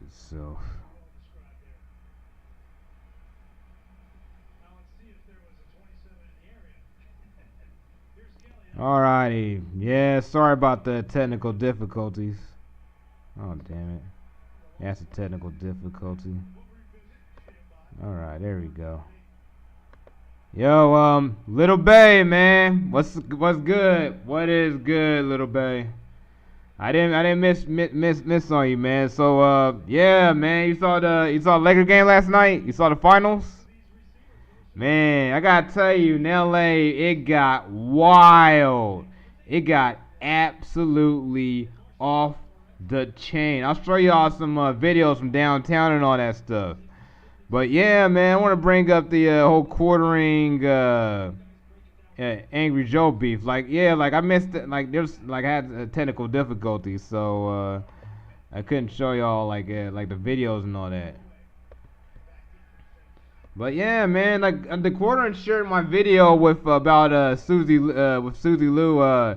itself. Alrighty. Yeah, sorry about the technical difficulties. Oh, damn it. That's a technical difficulty. Alright, there we go. Yo, Little Bay, man. What's good? What is good, Little Bay? I didn't miss on you, man. So yeah, man, you saw the Laker game last night? You saw the finals? Man, I gotta tell you, in LA, it got wild. It got absolutely off the chain. I'll show y'all some videos from downtown and all that stuff. But yeah, man, I want to bring up the whole quartering Angry Joe beef. Like, yeah, like I missed it. Like, there's like I had technical difficulties, so I couldn't show y'all like the videos and all that. But yeah, man, like TheQuartering shared my video with about Susie Lou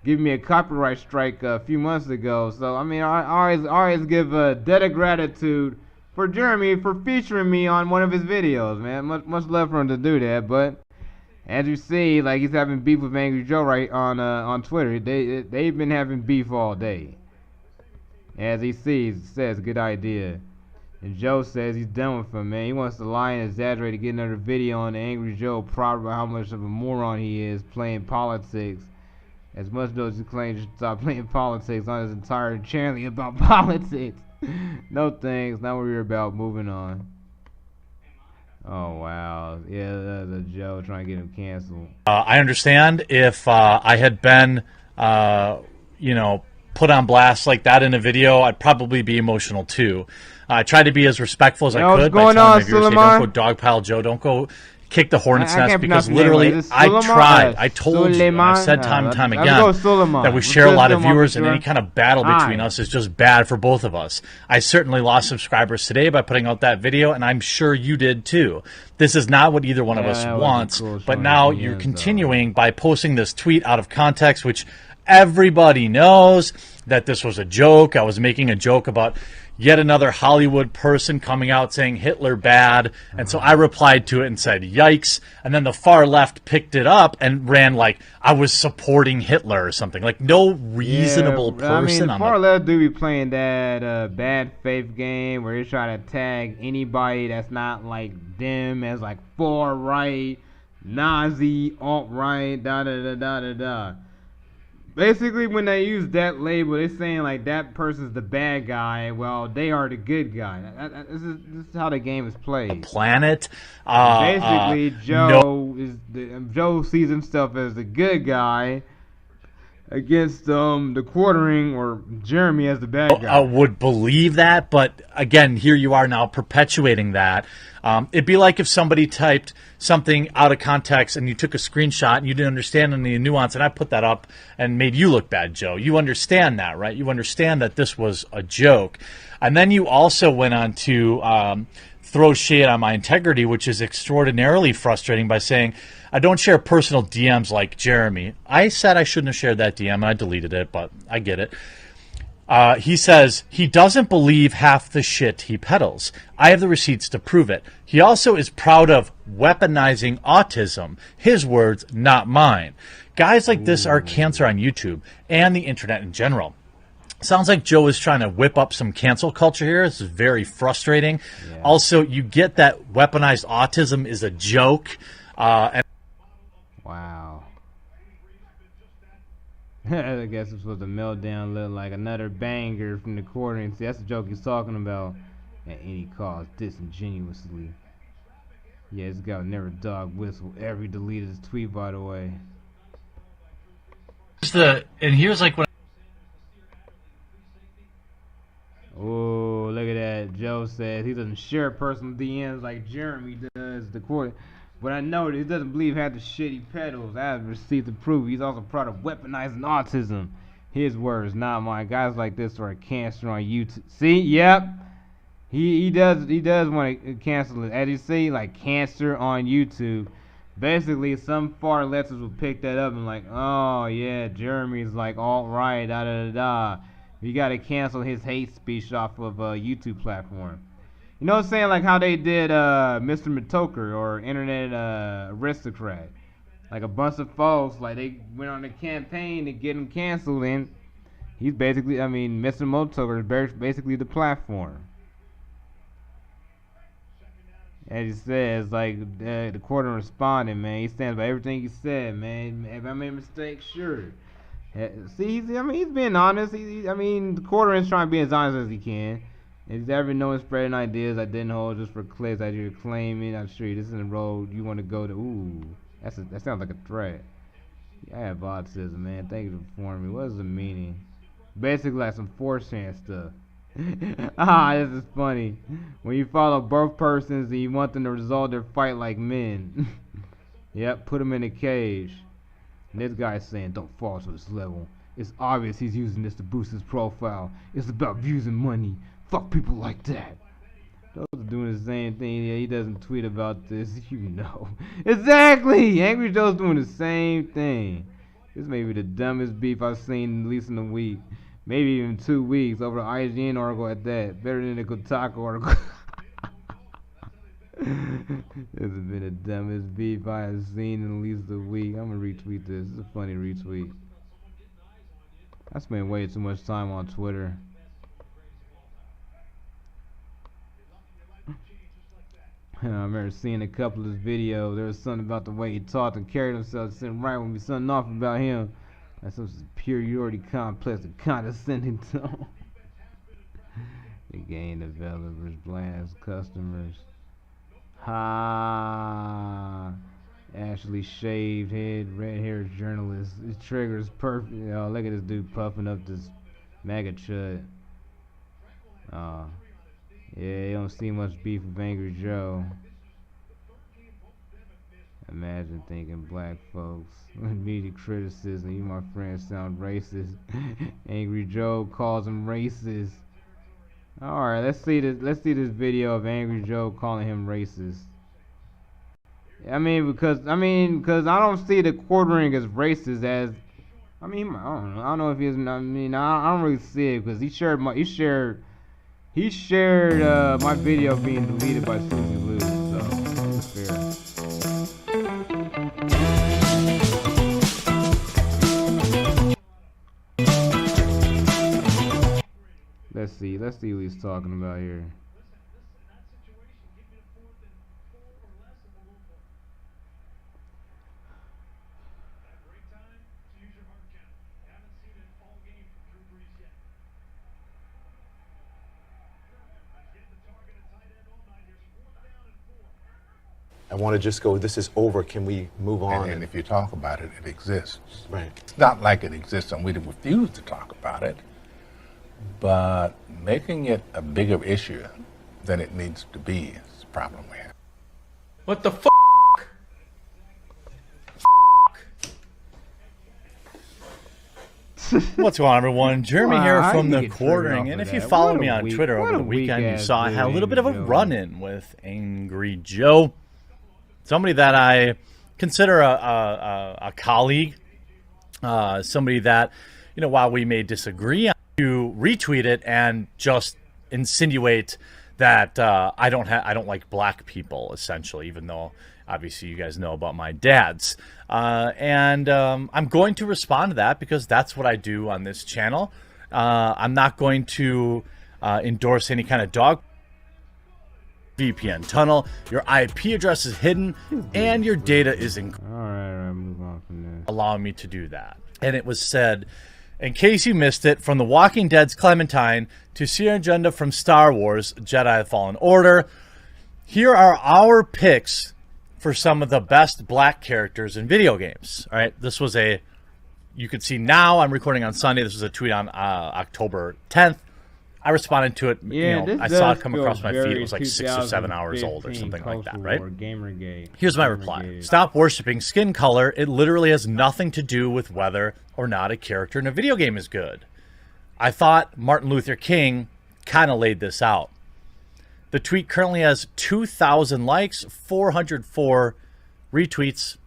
giving me a copyright strike a few months ago. So I mean, I always give a debt of gratitude for Jeremy for featuring me on one of his videos, man. Much love for him to do that. But as you see, like he's having beef with Angry Joe right on Twitter. They've been having beef all day. As he says, good idea. And Joe says he's done with him, man. He wants to lie and exaggerate to get another video on the Angry Joe, proud about how much of a moron he is playing politics. As much as he claims to stop playing politics on his entire channel about politics. No thanks, not what we're about. Moving on. Oh wow, yeah, the Joe trying to get him canceled. I understand if I had been, put on blast like that in a video, I'd probably be emotional too. I tried to be as respectful as I could by telling my viewers, hey, don't go dogpile Joe, don't go kick the hornet's nest, because literally I tried. I told you, and I've said time and time again that we share a lot of viewers, and any kind of battle between us is just bad for both of us. I certainly lost subscribers today by putting out that video, and I'm sure you did too. This is not what either one of us wants, but now you're continuing by posting this tweet out of context, which everybody knows that this was a joke. I was making a joke about yet another Hollywood person coming out saying Hitler bad. And so I replied to it and said, yikes. And then the far left picked it up and ran like I was supporting Hitler or something. Like no reasonable person. I mean, the far left do be playing that bad faith game where they try to tag anybody that's not like them as like far right, Nazi, alt right, da da da da da da. Basically, when they use that label, they're saying like that person's the bad guy. Well, they are the good guy. This is how the game is played. Planet. Basically, Joe sees himself as the good guy against the quartering or Jeremy as the bad guy. I would believe that, but again, here you are now perpetuating that. It'd be like if somebody typed something out of context and you took a screenshot and you didn't understand any nuance, and I put that up and made you look bad, Joe. You understand that, right? You understand that this was a joke. And then you also went on to throw shade on my integrity, which is extraordinarily frustrating, by saying I don't share personal DMs like Jeremy. I said I shouldn't have shared that DM, and I deleted it, but I get it. He says he doesn't believe half the shit he peddles. I have the receipts to prove it. He also is proud of weaponizing autism. His words, not mine. Guys like this are cancer on YouTube and the internet in general. Sounds like Joe is trying to whip up some cancel culture here. This is very frustrating. Yeah. Also, you get that weaponized autism is a joke. Wow. I guess it's supposed to melt down, look like another banger from TheQuartering. See, that's the joke he's talking about. At any cost, disingenuously. Yeah, this guy would never dog whistle. Every deleted his tweet, by the way. And here's like when. Oh, look at that. Joe says he doesn't share personal DMs like Jeremy does. TheQuartering. But I know that he doesn't believe half the shit he peddles. I have received to prove. He's also proud of weaponizing autism. His words, not mine. Guys like this are a cancer on YouTube. See, yep. He does want to cancel it. As you see, like cancer on YouTube. Basically, some far leftists will pick that up and like, oh yeah, Jeremy's like alt right, da da da da. You gotta cancel his hate speech off of YouTube platform. You know what I'm saying? Like how they did Mr. Matoker or Internet Aristocrat. Like a bunch of folks, like they went on a campaign to get him canceled, and he's basically, I mean, Mr. Matoker is basically the platform. As he says, like the quarter responded, man. He stands by everything he said, man. If I made a mistake, sure. See, I mean, he's being honest. I mean, the quarter is trying to be as honest as he can. If he's ever known spreading ideas I didn't hold just for clicks that you're claiming, I'm sure this is the road you want to go to. Ooh, that sounds like a threat. Yeah, I have autism, man. Thank you for informing me. What is the meaning? Basically, like some 4chan stuff. This is funny. When you follow both persons and you want them to resolve their fight like men. Yep, put them in a cage. And this guy's saying, don't fall to this level. It's obvious he's using this to boost his profile. It's about views and money. Fuck people like that. Those are doing the same thing. Yeah, he doesn't tweet about this, you know. Exactly! Angry Joe's doing the same thing. This may be the dumbest beef I've seen at least in a week. Maybe even 2 weeks over the IGN article at that. Better than the Kotaku article. This has been the dumbest beef I have seen in at least a week. I'm gonna retweet this. This is a funny retweet. I spend way too much time on Twitter. I remember seeing a couple of his videos. There was something about the way he talked and carried himself sitting right when we something off about him. Like some superiority complex and condescending tone. The game developers blast customers. Ha! Ashley shaved head, red haired journalist. His trigger's perfect. Oh, look at this dude puffing up this MAGA chud. Yeah, you don't see much beef with Angry Joe. Imagine thinking black folks with media criticism. You, my friend, sound racist. Angry Joe calls him racist. All right, let's see this. Let's see this video of Angry Joe calling him racist. Because I don't see the quartering as racist as. I don't know if he's. I don't really see it because he shared my video being deleted by Susie Lou. So that's fair. Let's see what he's talking about here. I want to just go, this is over, can we move on? And if you talk about it, it exists. Right. It's not like it exists and we refuse to talk about it, but making it a bigger issue than it needs to be is the problem we have. What the f***? What's going on, everyone? Jeremy here from The Quartering, and if you followed me on Twitter over the weekend, you saw I had a little bit of a run-in with Angry Joe, somebody that I consider a colleague, somebody that, you know, while we may disagree, you retweet it and just insinuate that I don't like black people, essentially, even though obviously you guys know about my dads. And I'm going to respond to that because that's what I do on this channel. I'm not going to endorse any kind of dog VPN tunnel. Your IP address is hidden and your data is All right, move on from there. Allowing me to do that. And it was said, in case you missed it, from The Walking Dead's Clementine to Sierra Agenda from Star Wars Jedi Fallen Order, here are our picks for some of the best black characters in video games. All right, this was you could see now, I'm recording on Sunday. This was a tweet on October 10th. I responded to it. Yeah, I saw it come across my feed. It was like 6 or 7 hours old or something like that, right? Here's my reply. Stop worshiping skin color. It literally has nothing to do with whether or not a character in a video game is good. I thought Martin Luther King kind of laid this out. The tweet currently has 2,000 likes, 404 retweets,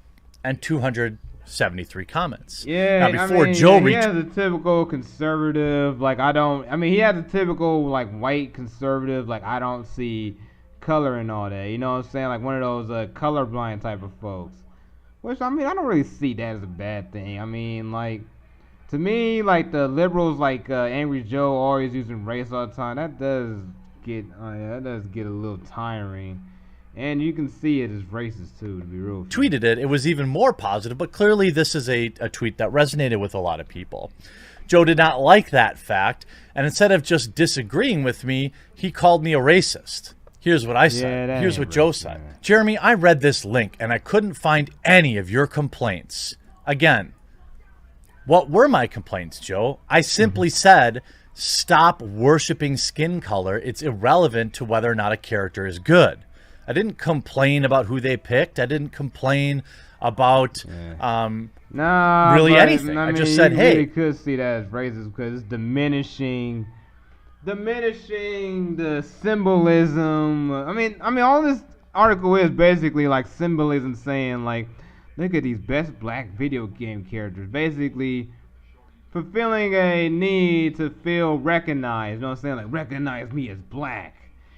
and 200 73 comments. Yeah, now, before Joe he reached, has a typical conservative. Like he has a typical like white conservative. Like I don't see color and all that. You know what I'm saying? Like one of those colorblind type of folks. Which I don't really see that as a bad thing. I mean, like to me, like the liberals, like Angry Joe, always using race all the time. That does get a little tiring. And you can see it as racist too, to be real. Tweeted it. It was even more positive, but clearly this is a tweet that resonated with a lot of people. Joe did not like that fact, and instead of just disagreeing with me, he called me a racist. Here's what I said. Here's what Joe said. Man. Jeremy, I read this link, and I couldn't find any of your complaints. Again, what were my complaints, Joe? I simply said, stop worshiping skin color. It's irrelevant to whether or not a character is good. I didn't complain about who they picked. I didn't complain about really anything. I just said, hey. You could see that as racist because it's diminishing the symbolism. I mean, all this article is basically like symbolism saying, like, look at these best black video game characters. Basically fulfilling a need to feel recognized. You know what I'm saying? Like, recognize me as black.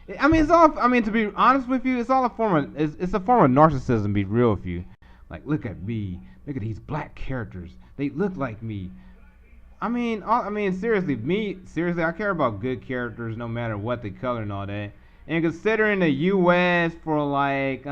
It's all. To be honest with you, it's all a form of. It's a form of narcissism. To be real with you, like, look at me. Look at these black characters. They look like me. Seriously, I care about good characters no matter what the color and all that. And considering the U.S. for like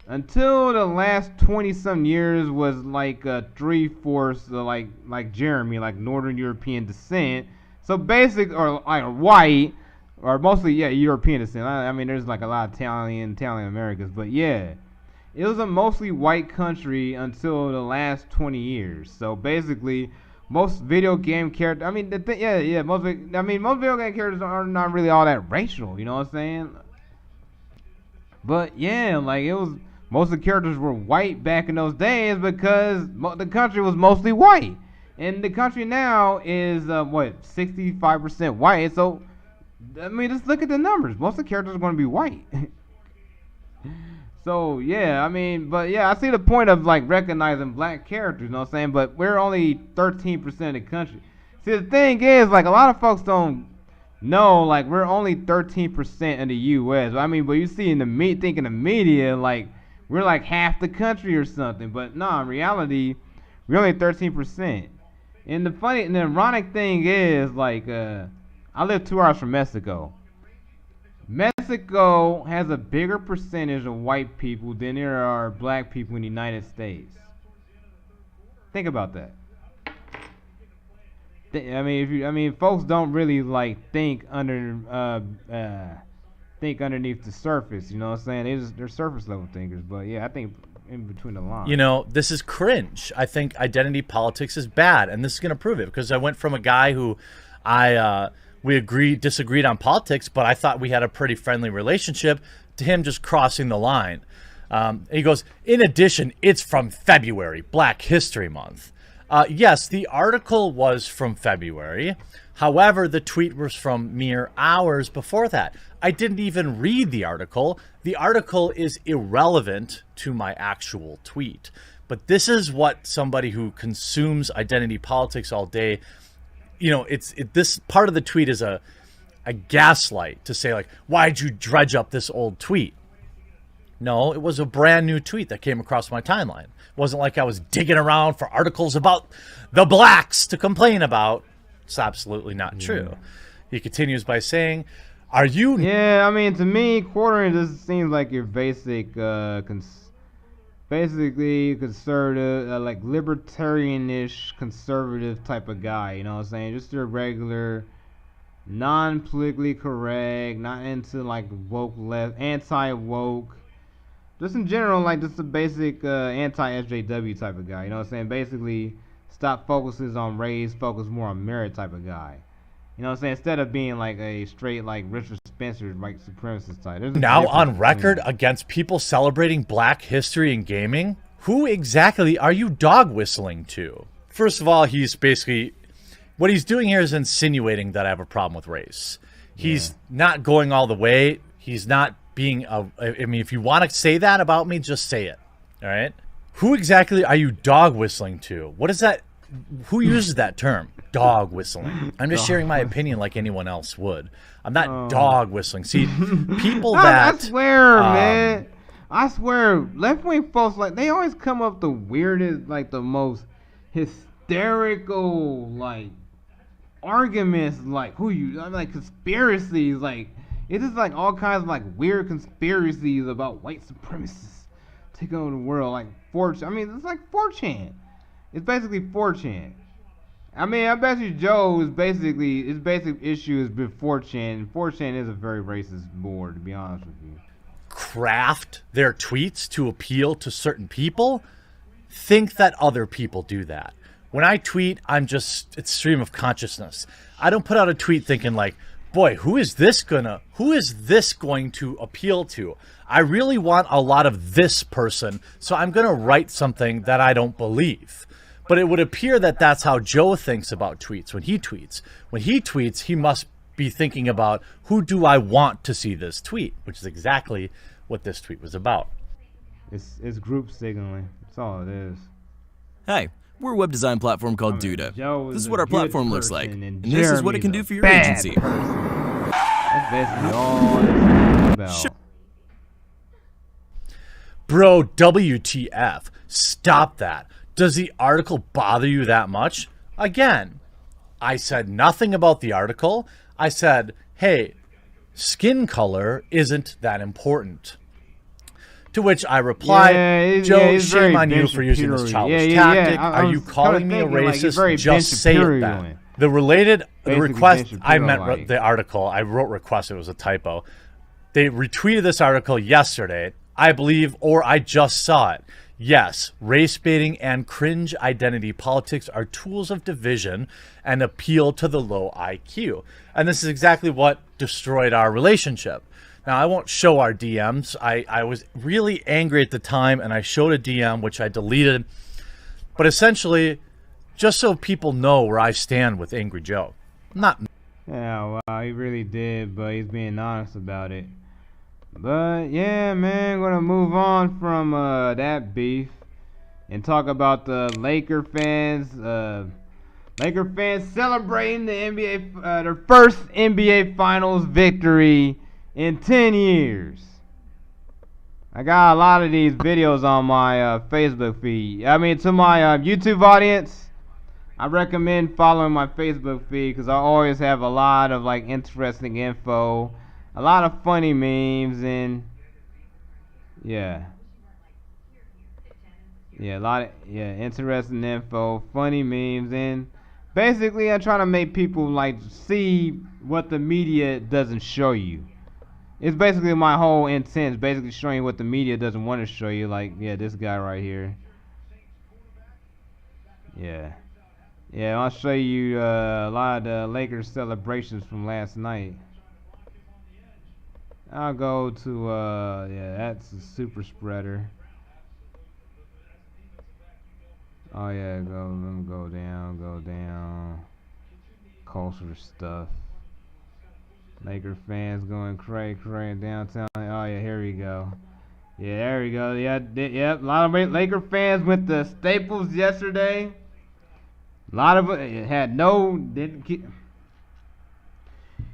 until the last 20-some years was like 3/4 like Jeremy, like Northern European descent. So basic or like white. Or mostly, European descent. There's like a lot of Italian Americans, but yeah, it was a mostly white country until the last 20 years. So basically, most video game characters. Most video game characters are not really all that racial. You know what I'm saying? But yeah, like it was. Most of the characters were white back in those days because the country was mostly white, and the country now is 65% white. So. Just look at the numbers. Most of the characters are going to be white. So, I see the point of, like, recognizing black characters, you know what I'm saying? But we're only 13% of the country. See, the thing is, like, a lot of folks don't know, like, we're only 13% of the U.S. But you see in the media, like, we're like half the country or something. But, no, in reality, we're only 13%. And the ironic thing is, like, I live 2 hours from Mexico. Mexico has a bigger percentage of white people than there are black people in the United States. Think about that. Folks don't really like think underneath the surface. You know what I'm saying? They're surface level thinkers. But yeah, I think in between the lines. You know, this is cringe. I think identity politics is bad, and this is going to prove it because I went from a guy who we disagreed on politics, but I thought we had a pretty friendly relationship, to him just crossing the line. He goes, in addition, it's from February, Black History Month. Yes, the article was from February. However, the tweet was from mere hours before that. I didn't even read the article. The article is irrelevant to my actual tweet. But this is what somebody who consumes identity politics all day, this part of the tweet is a gaslight to say, like, why'd you dredge up this old tweet? No, it was a brand new tweet that came across my timeline. It wasn't like I was digging around for articles about the blacks to complain about. It's absolutely not true. He continues by saying, are you... Yeah, to me, quartering just seems like your basic basically conservative, like libertarian-ish conservative type of guy, you know what I'm saying? Just your regular, non-politically correct, not into like woke left, anti-woke, just in general, like just a basic anti-SJW type of guy, you know what I'm saying? Basically, stop focuses on race, focus more on merit type of guy. You know what I'm saying? Instead of being like a straight like Richard Spencer white supremacist type. Now on record against people celebrating black history in gaming? Who exactly are you dog whistling to? First of all, he's basically... What he's doing here is insinuating that I have a problem with race. He's not going all the way. He's not being... if you want to say that about me, just say it. All right? Who exactly are you dog whistling to? What is that? Who uses that term? Dog whistling. I'm just sharing my opinion like anyone else would. I'm not dog whistling. See, people that... I swear, man. I swear, left-wing folks, like, they always come up the weirdest, like, the most hysterical, like, arguments, like, like, conspiracies, like, it's just, like, all kinds of, like, weird conspiracies about white supremacists taking over the world, like, 4chan. I mean, it's like 4chan. It's basically 4chan. I mean, I bet you Joe's basically, his basic issue is with 4chan. 4chan is a very racist board, to be honest with you. Craft their tweets to appeal to certain people, think that other people do that. When I tweet, it's stream of consciousness. I don't put out a tweet thinking like, boy, who is this going to appeal to? I really want a lot of this person, so I'm going to write something that I don't believe. But it would appear that that's how Joe thinks about tweets when he tweets. When he tweets, he must be thinking about, who do I want to see this tweet? Which is exactly what this tweet was about. It's group signaling. That's all it is. Hey, we're a web design platform called Duda. This is what our platform looks like, and this is what it can do for your agency. That's basically all it's about. Bro, WTF. Stop that. Does the article bother you that much? Again, I said nothing about the article. I said, hey, skin color isn't that important. To which I replied, Joe, shame on you for using this childish tactic. Are you calling me a racist? Like, just say it then. The request, I meant the article. I wrote request, it was a typo. They retweeted this article yesterday, I believe, or I just saw it. Yes, race baiting and cringe identity politics are tools of division and appeal to the low IQ. And this is exactly what destroyed our relationship. Now, I won't show our DMs. I was really angry at the time, and I showed a DM, which I deleted. But essentially, just so people know where I stand with Angry Joe. Not... Yeah, well, he really did, but he's being honest about it. But yeah, man, gonna move on from that beef and talk about the Laker fans. Laker fans celebrating the NBA, their first NBA Finals victory in 10 years. I got a lot of these videos on my Facebook feed. I mean, to my YouTube audience, I recommend following my Facebook feed because I always have a lot of like interesting info. A lot of funny memes and yeah, a lot of interesting info, funny memes, and basically I try to make people like see what the media doesn't show you. It's basically my whole intent, basically showing you what the media doesn't want to show you. Like, yeah, this guy right here. Yeah, I'll show you a lot of the Lakers celebrations from last night. I'll go to, yeah, that's a super spreader. Oh yeah, let me go down. Culture stuff. Laker fans going cray downtown. Oh yeah, here we go. Yeah, there we go. Yeah, yep. A lot of Laker fans went to Staples yesterday. A lot of it had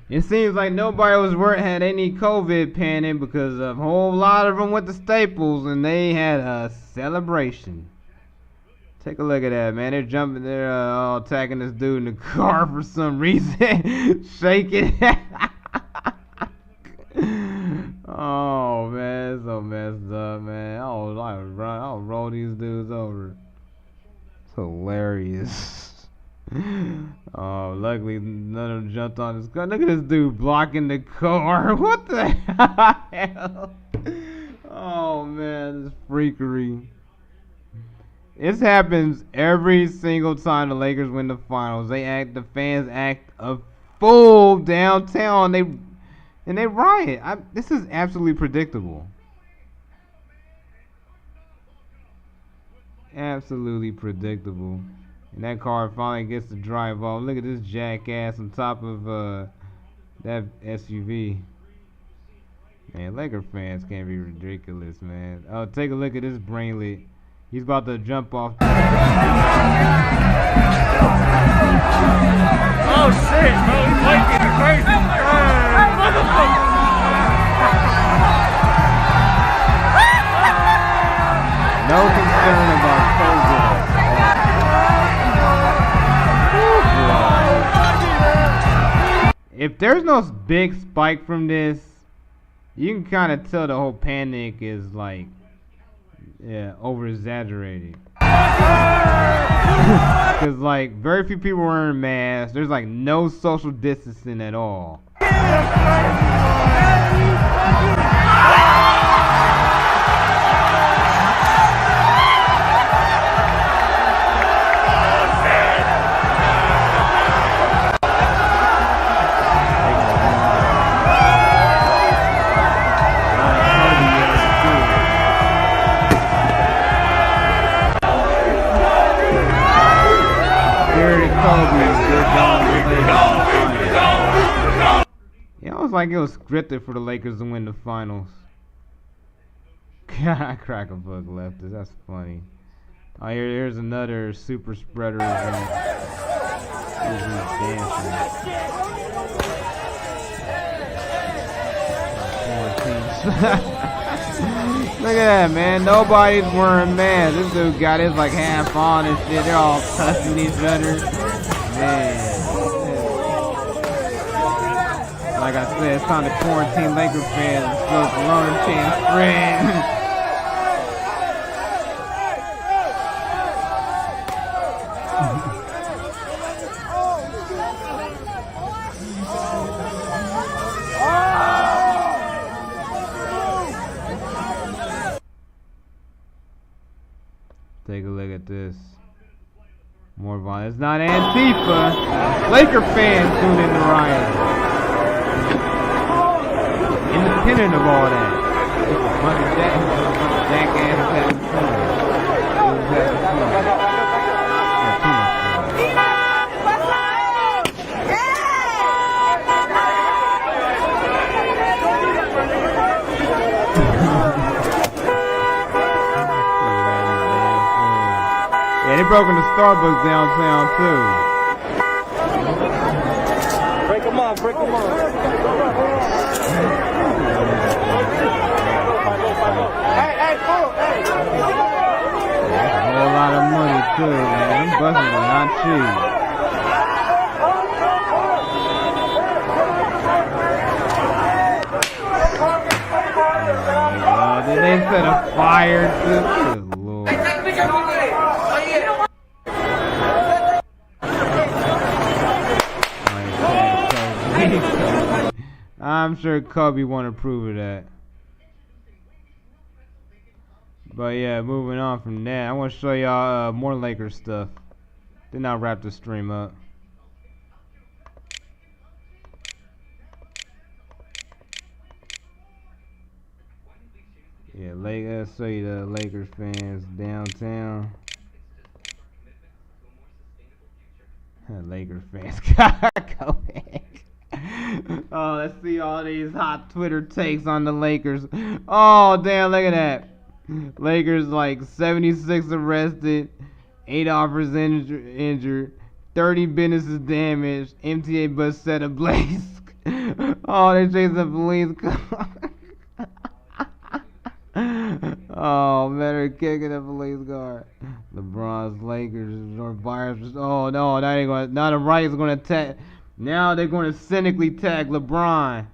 it seems like nobody had any COVID panic because a whole lot of them went to Staples and they had a celebration. Take a look at that, man. They're jumping there, all attacking this dude in the car for some reason. Shaking. Oh, man. It's so messed up, man. I'll roll these dudes over. It's hilarious. Oh, luckily none of them jumped on his car. Look at this dude blocking the car. What the hell? Oh, man. This freakery. This happens every single time the Lakers win the finals. The fans act a fool downtown. They riot. This is absolutely predictable. Absolutely predictable. And that car finally gets to drive off. Look at this jackass on top of that SUV. Man, Laker fans can't be ridiculous, man. Oh, take a look at this brainlet. He's about to jump off. Oh shit, bro, he's like crazy. No concern about COVID. If there's no big spike from this, you can kind of tell the whole panic is like, yeah, over exaggerated. Because like very few people wearing masks. There's like no social distancing at all. Yeah, it was like it was scripted for the Lakers to win the finals. God, crack a book left it. That's funny. Oh, here's another super spreader event. Look at that, man. Nobody's wearing masks. This dude got his like half on and shit. They're all touching each other. Man. Like I said, it's time to quarantine Laker fans and smoke Corona chance friends. Take a look at this. More violence. It's not Antifa. Laker fans tuned in to Riot. Independent of all that. It's a bunch of jackasses having fun. Yeah, they broke into Starbucks downtown too. Break them off, break them off. Hey, fool, hey. That's a whole lot of money too, man. Them buses are not cheap. Did they set a fire to? Good Lord. I'm sure Kobe won't approve of that. But yeah, moving on from that, I want to show y'all more Lakers stuff. Then I'll wrap the stream up. Yeah, let's show you the Lakers fans downtown. Lakers fans, go back. Oh, let's see all these hot Twitter takes on the Lakers. Oh, damn, look at that. Lakers like 76 arrested, 8 offers injured, 30 businesses damaged, MTA bus set ablaze. Oh, they're chasing the police car. Oh, better kicking the police car. LeBron's Lakers or virus. Oh no, that ain't gonna. Now the Riot's gonna attack. Now they're gonna cynically tag LeBron.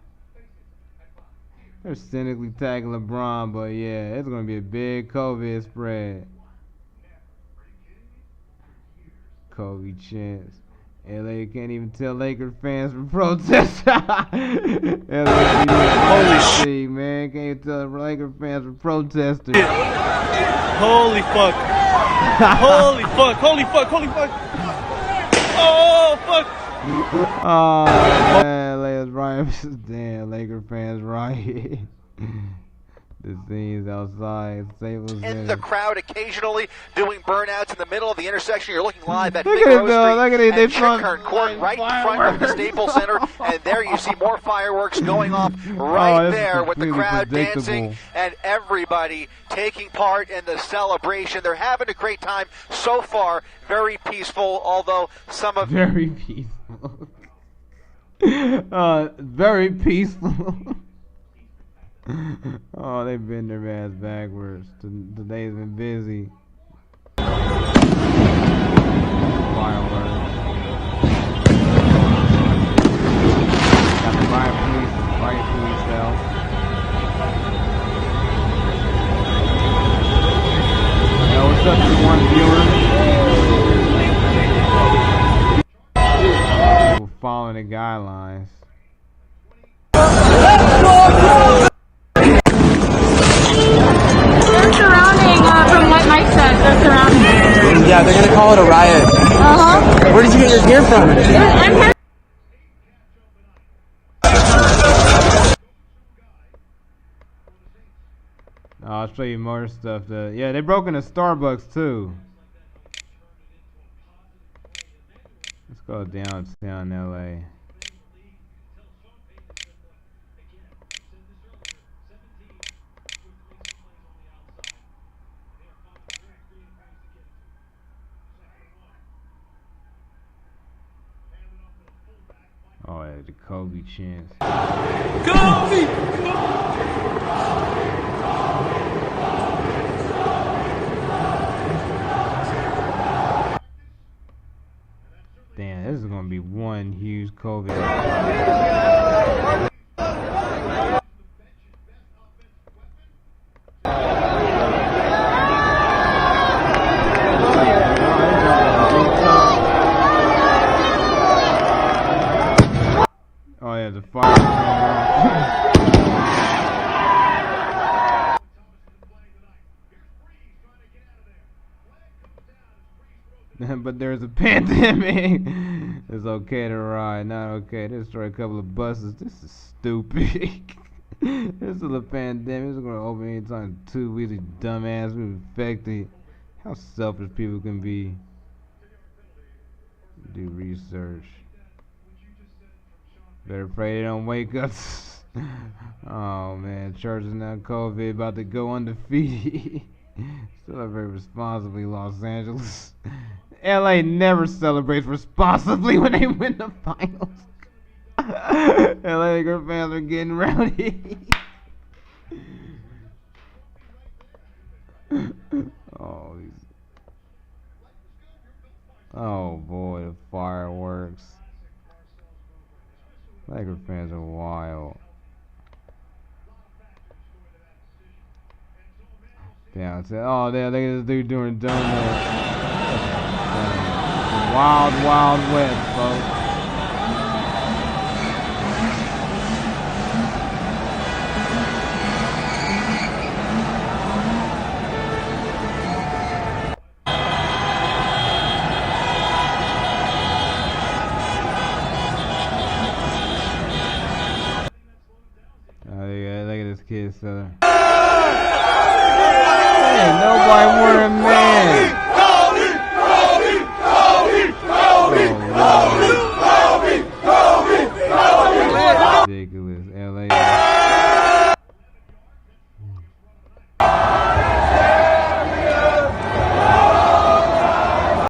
They're cynically tagging LeBron, but yeah, it's gonna be a big COVID spread. Kobe chance. LA can't even tell Laker fans from protest. Holy shit, man! Can't even tell Laker fans from protesting. Holy fuck! Holy fuck! Holy fuck! Holy fuck! Oh fuck! Oh man, Lakers riot. Damn, Laker fans riot. The scenes outside, in the crowd occasionally doing burnouts in the middle of the intersection. You're looking live at Look Big at it Rose go, Street look at it, they and Chinkern Court front- right in front of the Staples Center, and there you see more fireworks going off right there with the crowd dancing and everybody taking part in the celebration. They're having a great time so far, very peaceful, although some of very peaceful. Very peaceful. Oh, they bend their ass backwards. Today's been busy. Fireworks. Got the riot police out. Yo, what's up to one viewer? People following the guidelines. They're surrounding, from what Mike said, they're surrounding. Yeah, they're gonna call it a riot. Uh-huh. Where did you get your gear from? I'll show you more stuff. Yeah, they broke into Starbucks too. Let's go downtown LA. Oh, yeah, the Kobe chants. Kobe! Damn, this is gonna be one huge Kobe. Oh yeah, the fire is going on. But there's a pandemic. It's okay to ride, not okay to destroy a couple of buses. This is stupid. This is a pandemic. It's gonna open anytime 2 weeks. Dumbass, we're infected. How selfish people can be. Do research. Better pray they don't wake up. Oh man, church is now COVID, about to go undefeated. Celebrate responsibly, Los Angeles. LA never celebrates responsibly when they win the finals. LA fans are getting rowdy. Oh boy, the fireworks. Laker fans are wild. Yeah, oh, there, look at this dude doing donuts. Wild, wild west, folks. Look at this kid, so. Hey, nobody wearing man. Ridiculous.